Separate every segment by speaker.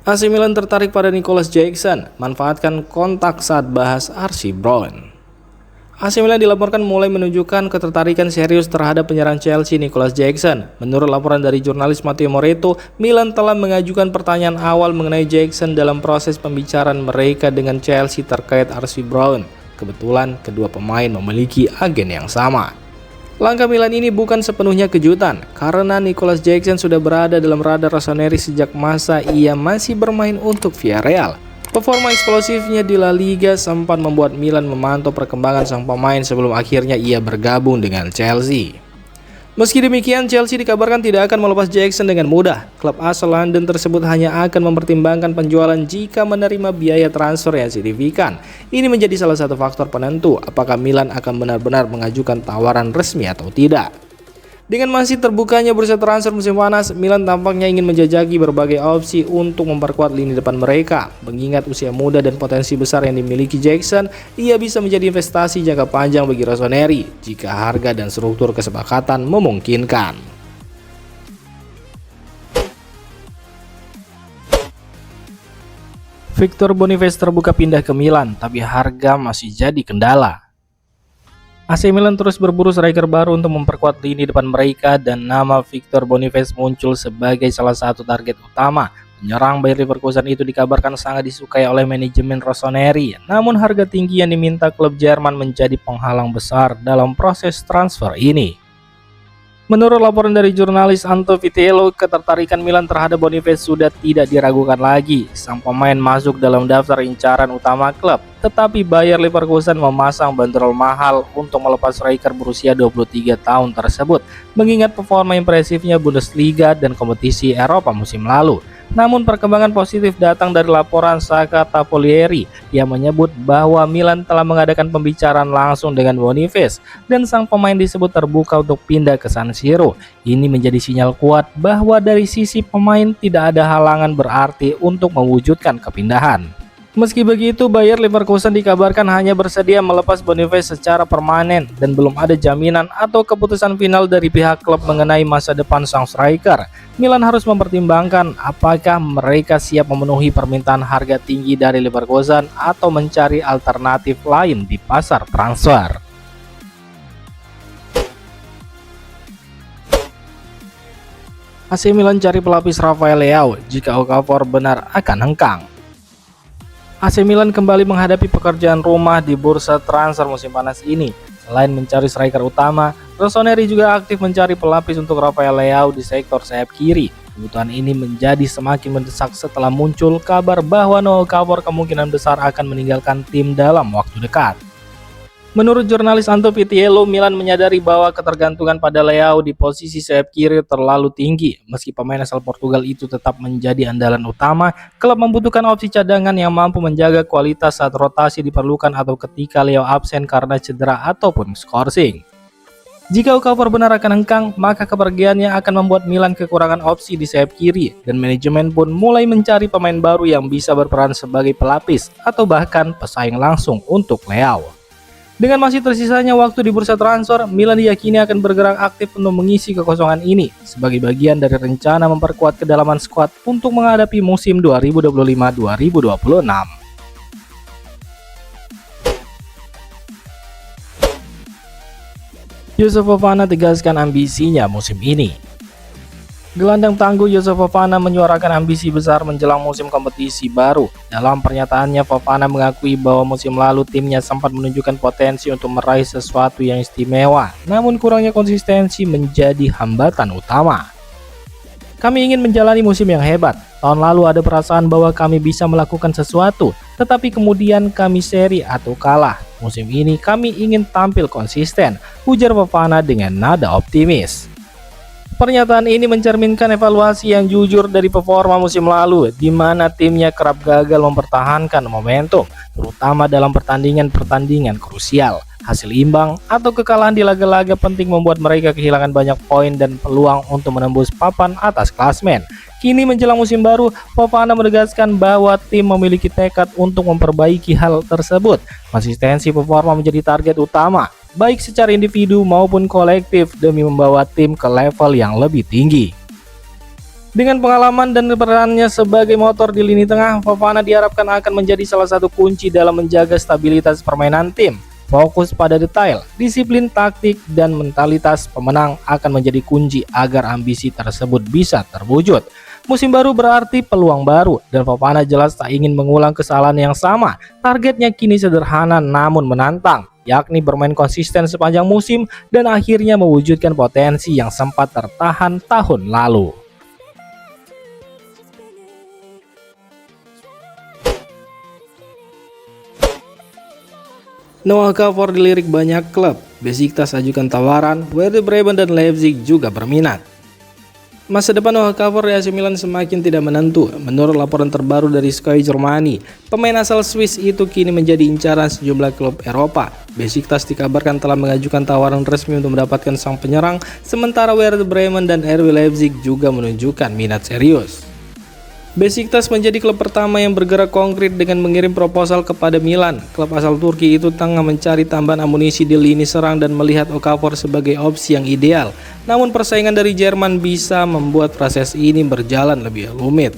Speaker 1: AC Milan tertarik pada Nicolas Jackson, manfaatkan kontak saat bahas RC Brown. AC Milan dilaporkan mulai menunjukkan ketertarikan serius terhadap penyerang Chelsea Nicolas Jackson. Menurut laporan dari jurnalis Matteo Moretto, Milan telah mengajukan pertanyaan awal mengenai Jackson dalam proses pembicaraan mereka dengan Chelsea terkait RC Brown. Kebetulan kedua pemain memiliki agen yang sama. Langkah Milan ini bukan sepenuhnya kejutan, karena Nicolas Jackson sudah berada dalam radar Rossoneri sejak masa ia masih bermain untuk Villarreal. Performa eksplosifnya di La Liga sempat membuat Milan memantau perkembangan sang pemain sebelum akhirnya ia bergabung dengan Chelsea. Meski demikian, Chelsea dikabarkan tidak akan melepas Jackson dengan mudah. Klub asal London tersebut hanya akan mempertimbangkan penjualan jika menerima biaya transfer yang signifikan. Ini menjadi salah satu faktor penentu apakah Milan akan benar-benar mengajukan tawaran resmi atau tidak. Dengan masih terbukanya bursa transfer musim panas, Milan tampaknya ingin menjajaki berbagai opsi untuk memperkuat lini depan mereka. Mengingat usia muda dan potensi besar yang dimiliki Jackson, ia bisa menjadi investasi jangka panjang bagi Rossoneri jika harga dan struktur kesepakatan memungkinkan. Victor Boniface terbuka pindah ke Milan, tapi harga masih jadi kendala. AC Milan terus berburu striker baru untuk memperkuat lini depan mereka dan nama Victor Boniface muncul sebagai salah satu target utama. Penyerang Bayer Leverkusen itu dikabarkan sangat disukai oleh manajemen Rossoneri, namun harga tinggi yang diminta klub Jerman menjadi penghalang besar dalam proses transfer ini. Menurut laporan dari jurnalis Anto Vitello, ketertarikan Milan terhadap Boniface sudah tidak diragukan lagi. Sang pemain masuk dalam daftar incaran utama klub, tetapi Bayer Leverkusen memasang bandrol mahal untuk melepas striker berusia 23 tahun tersebut, mengingat performa impresifnya Bundesliga dan kompetisi Eropa musim lalu. Namun perkembangan positif datang dari laporan Saka Tapolieri yang menyebut bahwa Milan telah mengadakan pembicaraan langsung dengan Boniface dan sang pemain disebut terbuka untuk pindah ke San Siro. Ini menjadi sinyal kuat bahwa dari sisi pemain tidak ada halangan berarti untuk mewujudkan kepindahan. Meski begitu, Bayer Leverkusen dikabarkan hanya bersedia melepas Boniface secara permanen dan belum ada jaminan atau keputusan final dari pihak klub mengenai masa depan sang striker. Milan harus mempertimbangkan apakah mereka siap memenuhi permintaan harga tinggi dari Leverkusen atau mencari alternatif lain di pasar transfer. AC Milan cari pelapis Rafael Leao jika Okafor benar akan hengkang. AC Milan kembali menghadapi pekerjaan rumah di bursa transfer musim panas ini. Selain mencari striker utama, Rossoneri juga aktif mencari pelapis untuk Rafael Leao di sektor sayap kiri. Kebutuhan ini menjadi semakin mendesak setelah muncul kabar bahwa Noah Okafor kemungkinan besar akan meninggalkan tim dalam waktu dekat. Menurut jurnalis Anto Vitello, Milan menyadari bahwa ketergantungan pada Leao di posisi sayap kiri terlalu tinggi. Meski pemain asal Portugal itu tetap menjadi andalan utama, klub membutuhkan opsi cadangan yang mampu menjaga kualitas saat rotasi diperlukan atau ketika Leao absen karena cedera ataupun skorsing. Jika Okafor benar akan hengkang, maka kepergiannya akan membuat Milan kekurangan opsi di sayap kiri dan manajemen pun mulai mencari pemain baru yang bisa berperan sebagai pelapis atau bahkan pesaing langsung untuk Leao. Dengan masih tersisanya waktu di bursa transfer, Milan diyakini akan bergerak aktif untuk mengisi kekosongan ini sebagai bagian dari rencana memperkuat kedalaman skuad untuk menghadapi musim 2025-2026. Yusuf Fofana tegaskan ambisinya musim ini. Gelandang tangguh Yusuf Fofana menyuarakan ambisi besar menjelang musim kompetisi baru. Dalam pernyataannya, Fofana mengakui bahwa musim lalu timnya sempat menunjukkan potensi untuk meraih sesuatu yang istimewa, namun kurangnya konsistensi menjadi hambatan utama. Kami ingin menjalani musim yang hebat. Tahun lalu ada perasaan bahwa kami bisa melakukan sesuatu, tetapi kemudian kami seri atau kalah. Musim ini kami ingin tampil konsisten, ujar Fofana dengan nada optimis. Pernyataan ini mencerminkan evaluasi yang jujur dari performa musim lalu, di mana timnya kerap gagal mempertahankan momentum, terutama dalam pertandingan-pertandingan krusial. Hasil imbang atau kekalahan di laga-laga penting membuat mereka kehilangan banyak poin dan peluang untuk menembus papan atas klasmen. Kini menjelang musim baru, Fofana menegaskan bahwa tim memiliki tekad untuk memperbaiki hal tersebut. Konsistensi performa menjadi target utama, baik secara individu maupun kolektif demi membawa tim ke level yang lebih tinggi. Dengan pengalaman dan perannya sebagai motor di lini tengah, Fofana diharapkan akan menjadi salah satu kunci dalam menjaga stabilitas permainan tim. Fokus pada detail, disiplin taktik, dan mentalitas pemenang akan menjadi kunci agar ambisi tersebut bisa terwujud. Musim baru berarti peluang baru, dan Fofana jelas tak ingin mengulang kesalahan yang sama. Targetnya kini sederhana namun menantang, yakni bermain konsisten sepanjang musim dan akhirnya mewujudkan potensi yang sempat tertahan tahun lalu. Noah Okafor dilirik banyak klub, Besiktas ajukan tawaran, Werder Bremen dan Leipzig juga berminat. Masa depan Noah Okafor di AC Milan semakin tidak menentu. Menurut laporan terbaru dari Sky Germany, pemain asal Swiss itu kini menjadi incaran sejumlah klub Eropa. Besiktas dikabarkan telah mengajukan tawaran resmi untuk mendapatkan sang penyerang, sementara Werder Bremen dan RB Leipzig juga menunjukkan minat serius. Besiktas menjadi klub pertama yang bergerak konkret dengan mengirim proposal kepada Milan. Klub asal Turki itu tengah mencari tambahan amunisi di lini serang dan melihat Okafor sebagai opsi yang ideal. Namun persaingan dari Jerman bisa membuat proses ini berjalan lebih rumit.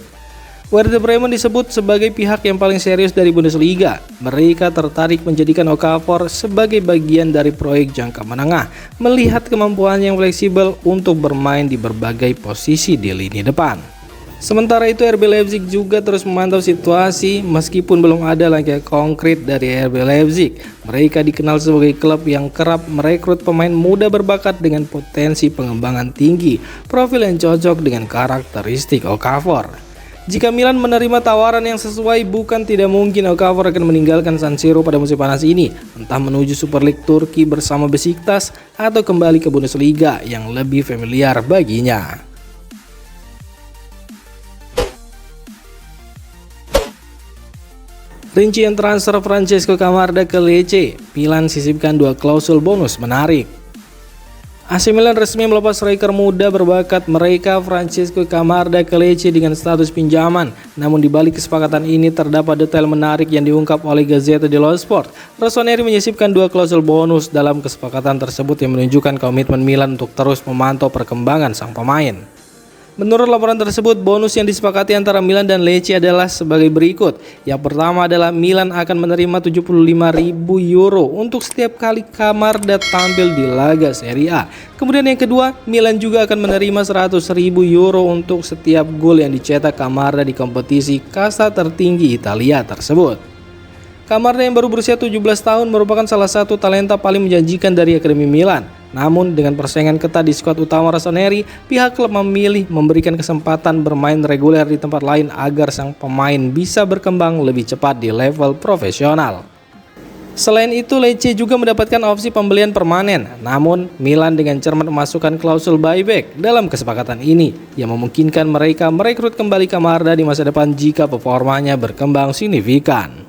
Speaker 1: Werder Bremen disebut sebagai pihak yang paling serius dari Bundesliga. Mereka tertarik menjadikan Okafor sebagai bagian dari proyek jangka menengah, melihat kemampuannya yang fleksibel untuk bermain di berbagai posisi di lini depan. Sementara itu RB Leipzig juga terus memantau situasi meskipun belum ada langkah konkret dari RB Leipzig. Mereka dikenal sebagai klub yang kerap merekrut pemain muda berbakat dengan potensi pengembangan tinggi, profil yang cocok dengan karakteristik Okafor. Jika Milan menerima tawaran yang sesuai, bukan tidak mungkin Okafor akan meninggalkan San Siro pada musim panas ini, entah menuju Super League Turki bersama Besiktas atau kembali ke Bundesliga yang lebih familiar baginya. Rincian transfer Francesco Camarda ke Lecce, Milan sisipkan 2 klausul bonus menarik. AC Milan resmi melepas striker muda berbakat mereka Francesco Camarda ke Lecce dengan status pinjaman. Namun di balik kesepakatan ini terdapat detail menarik yang diungkap oleh Gazzetta dello Sport. Rossoneri menyisipkan 2 klausul bonus dalam kesepakatan tersebut yang menunjukkan komitmen Milan untuk terus memantau perkembangan sang pemain. Menurut laporan tersebut, bonus yang disepakati antara Milan dan Lecce adalah sebagai berikut. Yang pertama adalah Milan akan menerima 75.000 euro untuk setiap kali Camarda tampil di laga Serie A. Kemudian yang kedua, Milan juga akan menerima 100.000 euro untuk setiap gol yang dicetak Camarda di kompetisi kasta tertinggi Italia tersebut. Camarda yang baru berusia 17 tahun merupakan salah satu talenta paling menjanjikan dari Akademi Milan. Namun dengan persaingan ketat di skuad utama Rossoneri, pihak klub memilih memberikan kesempatan bermain reguler di tempat lain agar sang pemain bisa berkembang lebih cepat di level profesional. Selain itu, Lecce juga mendapatkan opsi pembelian permanen. Namun, Milan dengan cermat memasukkan klausul buyback dalam kesepakatan ini yang memungkinkan mereka merekrut kembali Camarda di masa depan jika performanya berkembang signifikan.